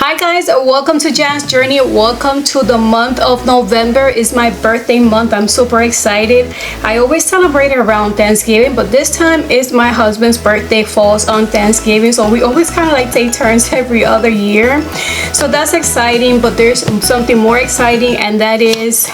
Hi guys, welcome to Jan's Journey. Welcome to the month of November. It's my birthday month. I'm super excited. I always celebrate around Thanksgiving, but this time is my husband's birthday, falls on Thanksgiving, so we always kind of like take turns every other year. So that's exciting, but there's something more exciting, and that is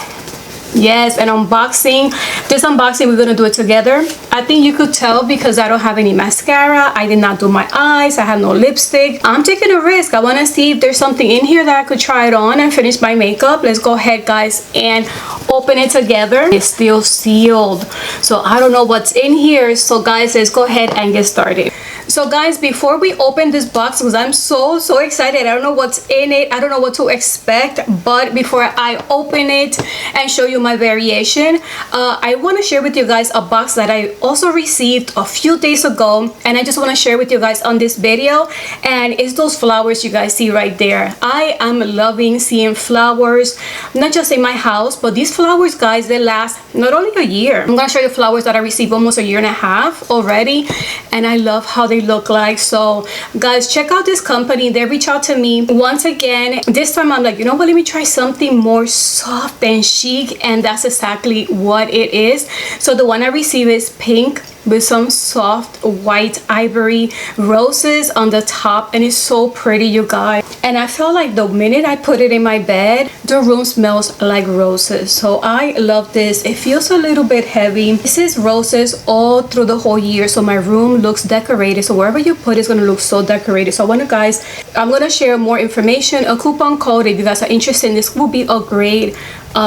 yes, an unboxing. This unboxing, we're gonna do it together. I think you could tell because I don't have any mascara. I did not do my eyes. I have no lipstick. I'm taking a risk. I want to see if there's something in here that I could try it on and finish my makeup. Let's go ahead, guys, and open it together. It's still sealed, so I don't know what's in here. So guys, let's go ahead and get started. So guys, before we open this box, because I'm so excited, I don't know what's in it, I don't know what to expect, but before I open it and show you my variation, I want to share with you guys a box that I also received a few days ago, and I just want to share with you guys on this video. And it's those flowers you guys see right there. I am loving seeing flowers, not just in my house, but these flowers, guys, they last not only a year. I'm gonna show you flowers that I received almost a year and a half already, and I love how they look like. So guys, check out this company. They reach out to me once again. This time I'm like, you know what, let me try something more soft and chic, and that's exactly what it is. So the one I received is pink with some soft white ivory roses on the top, and it's so pretty, you guys. And I felt like the minute I put it in my bed, the room smells like roses. So I love this. It feels a little bit heavy. This is roses all through the whole year, so my room looks decorated. So wherever you put it's gonna look so decorated. So I want to, guys, I'm gonna share more information, a coupon code. If you guys are interested, this will be a great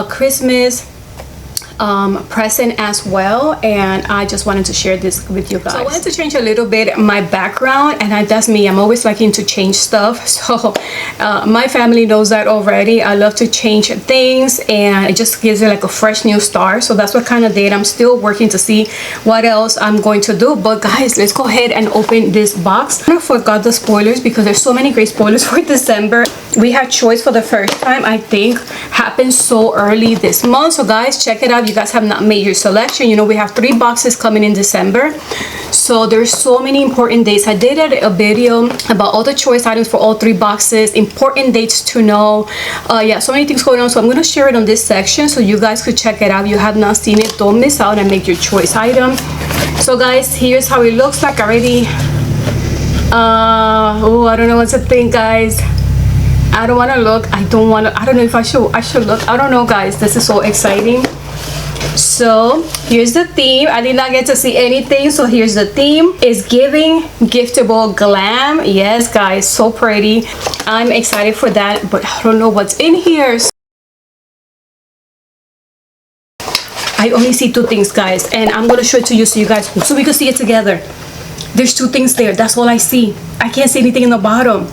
Christmas present as well, and I just wanted to share this with you guys. So I wanted to change a little bit my background, and that's me. I'm always liking to change stuff, so my family knows that already. I love to change things, and it just gives it like a fresh new start. So that's what kind of date. I'm still working to see what else I'm going to do. But guys, let's go ahead and open this box. I forgot the spoilers because there's so many great spoilers for December. We had choice for the first time, I think, happened so early this month. So guys, check it out. You guys have not made your selection. You know, we have 3 boxes coming in December, so there's so many important dates. I did a video about all the choice items for all 3 boxes, important dates to know. Yeah, so many things going on, so I'm going to share it on this section so you guys could check it out. If you have not seen it, don't miss out and make your choice item. So guys, here's how it looks like already. Oh, I don't know what to think, guys. I don't want to look. I don't know if I should look. I don't know, guys. This is so exciting. So here's the theme. I did not get to see anything, so here's the theme. Is giving, giftable, glam. Yes, guys, so pretty. I'm excited for that, but I don't know what's in here. I only see 2 things, guys, and I'm gonna show it to you so you guys, so we can see it together. There's 2 things there. That's all I see. I can't see anything in the bottom.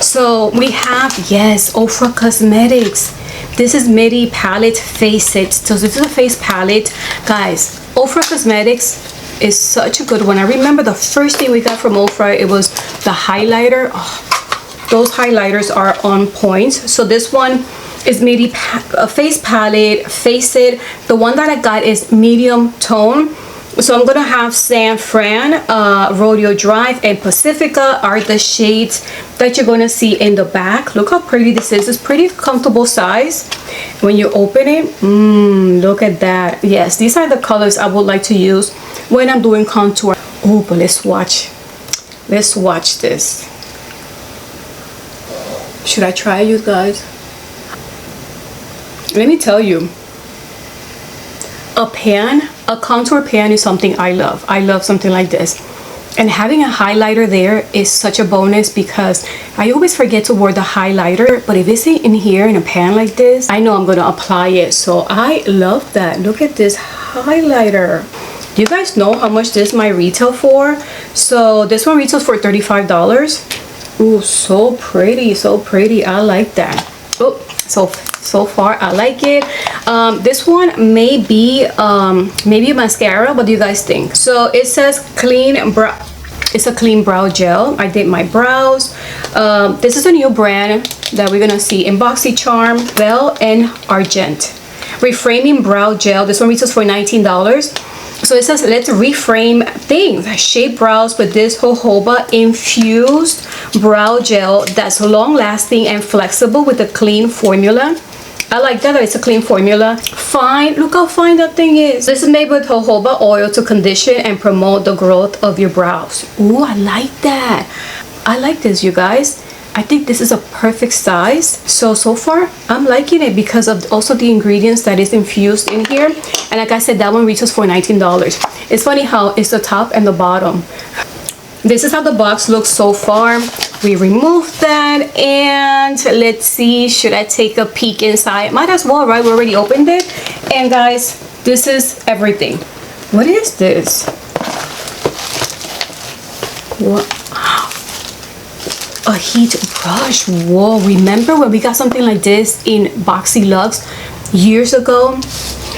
So we have, yes, Ofra Cosmetics. This is Midi Palette Face It. So this is a face palette, guys. Ofra Cosmetics is such a good one. I remember the first thing we got from Ofra, it was the highlighter. Oh, those highlighters are on point. So this one is Midi Face Palette Face It. The one that I got is medium tone. So I'm gonna have San Fran, Rodeo Drive, and Pacifica are the shades that you're gonna see in the back. Look how pretty this is. It's pretty comfortable size. When you open it, look at that. Yes, these are the colors I would like to use when I'm doing contour. Oh, but let's watch this. Should I try it, you guys? Let me tell you, a contour pan is something I love. I love something like this, and having a highlighter there is such a bonus because I always forget to wear the highlighter, but if it's in here in a pan like this, I know I'm going to apply it. So I love that. Look at this highlighter. Do you guys know how much this might retail for? So this one retails for $35. Ooh, so pretty, so pretty. I like that. Oh, so far I like it. This one may be maybe mascara. What do you guys think? So it says clean brow. It's a clean brow gel. I did my brows. This is a new brand that we're gonna see in Boxycharm, Bell and Argent. Reframing brow gel. This one retails for $19. So it says, let's reframe things. Shape brows with this jojoba infused brow gel that's long lasting and flexible with a clean formula. I like that it's a clean formula. Fine, look how fine that thing is. This is made with jojoba oil to condition and promote the growth of your brows. Ooh, I like that. I like this, you guys. I think this is a perfect size. So far I'm liking it because of also the ingredients that is infused in here. And like I said, that one reaches for $19. It's funny how it's the top and the bottom. This is how the box looks so far. We removed that, and let's see, should I take a peek inside? Might as well, right? We already opened it. And guys, this is everything. What is this? What? A heat brush. Whoa, remember when we got something like this in Boxyluxe years ago?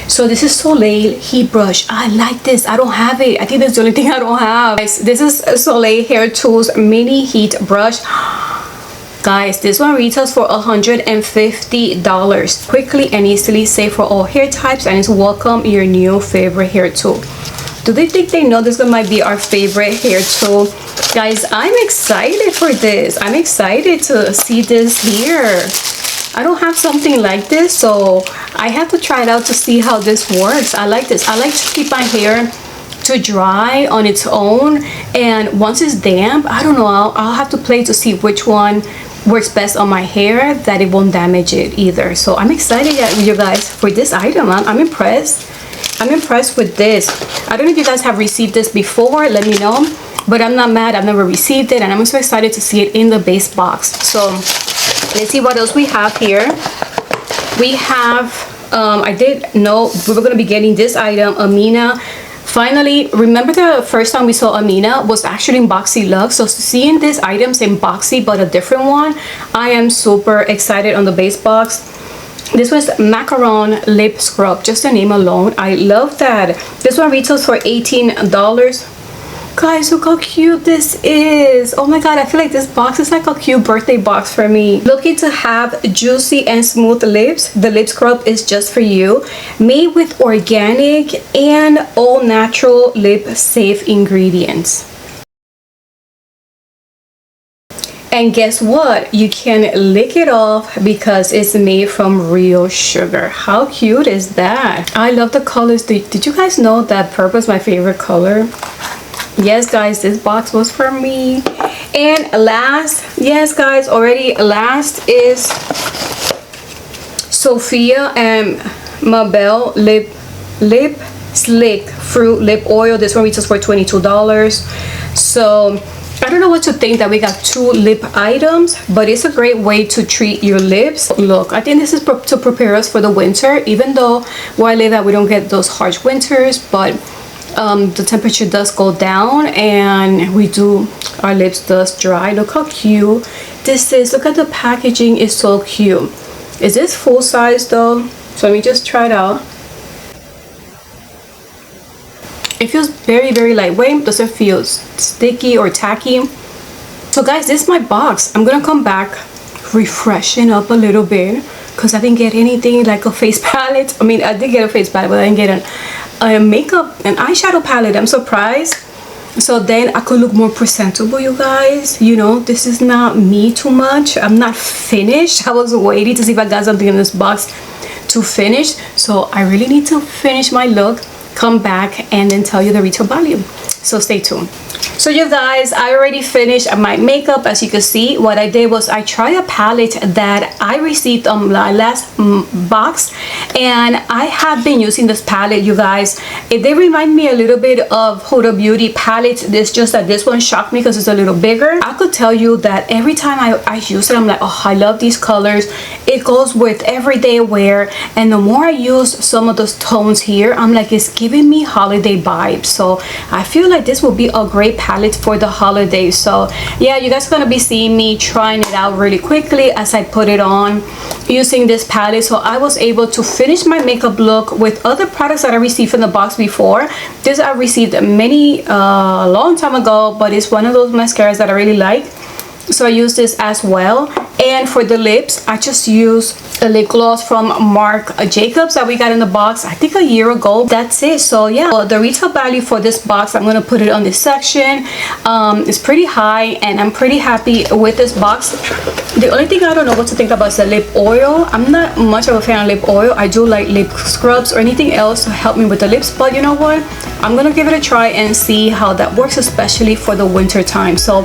So this is Soleil heat brush. I like this. I don't have it. I think that's the only thing I don't have. Guys, this is Soleil Hair Tools mini heat brush. Guys, this one retails for $150. Quickly and easily safe for all hair types, and it's welcome your new favorite hair tool. Do they think they know this one might be our favorite hair tool? Guys, I'm excited for this. I'm excited to see this here. I don't have something like this, so I have to try it out to see how this works. I like this. I like to keep my hair to dry on its own, and once it's damp, I don't know, I'll have to play to see which one works best on my hair, that it won't damage it either. So I'm excited, you guys, for this item. I'm impressed. I'm impressed with this. I don't know if you guys have received this before, let me know, but I'm not mad. I've never received it, and I'm so excited to see it in the base box. So let's see what else we have here. We have I did know we were going to be getting this item, Amina. Finally, remember the first time we saw Amina was actually in Boxyluxe. So seeing these items in Boxy but a different one, I am super excited on the base box. This was macaron lip scrub, just the name alone. I love that. This one retails for $18. Guys, look how cute this is. Oh my god, I feel like this box is like a cute birthday box for me. Looking to have juicy and smooth lips? The lip scrub is just for you. Made with organic and all natural lip safe ingredients. And guess what? You can lick it off because it's made from real sugar. How cute is that? I love the colors. Did you guys know that purple is my favorite color? Yes guys, this box was for me. And last, yes guys, already last is Sophia and Mabel lip slick fruit lip oil. This one retails for $22. So I don't know what to think that we got two lip items, but it's a great way to treat your lips. Look, I think this is to prepare us for the winter, even though where I live at we don't get those harsh winters, but the temperature does go down and our lips does dry. Look how cute this is. Look at the packaging, is so cute. Is this full size though? So let me just try it out. It feels very, very lightweight. Doesn't feel sticky or tacky. So guys, this is my box. I'm gonna come back refreshing up a little bit because I didn't get anything like a face palette. I mean, I did get a face palette, but I didn't get a makeup and eyeshadow palette. I'm surprised. So then I could look more presentable, you guys. You know, this is not me too much. I'm not finished. I was waiting to see if I got something in this box to finish. So I really need to finish my look, come back, and then tell you the retail value. So stay tuned. So you guys, I already finished my makeup. As you can see, what I did was I tried a palette that I received on my last box, and I have been using this palette, you guys. They remind me a little bit of Huda Beauty palettes. It's just that this one shocked me because it's a little bigger. I could tell you that every time I use it, I'm like, oh, I love these colors. It goes with everyday wear, and the more I use some of those tones here, I'm like, it's giving me holiday vibes. So I feel like this will be a great palette for the holidays. So yeah, you guys are gonna be seeing me trying it out really quickly as I put it on using this palette. So I was able to finish my makeup look with other products that I received in the box before. This I received many long time ago, but it's one of those mascaras that I really like. So I use this as well. And for the lips, I just use a lip gloss from Marc Jacobs that we got in the box, I think a year ago. That's it. So yeah, the retail value for this box, I'm gonna put it on this section. It's pretty high, and I'm pretty happy with this box. The only thing I don't know what to think about is the lip oil. I'm not much of a fan of lip oil. I do like lip scrubs or anything else to help me with the lips, but you know what, I'm gonna give it a try and see how that works, especially for the winter time. So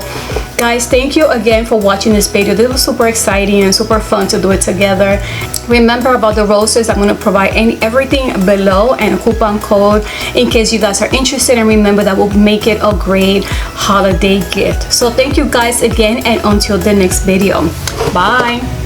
guys, thank you again for watching this video. This was super exciting and super fun to do it together. Remember about the roses, I'm going to provide everything below and a coupon code in case you guys are interested, and remember that will make it a great holiday gift. So thank you guys again, and until the next video, bye.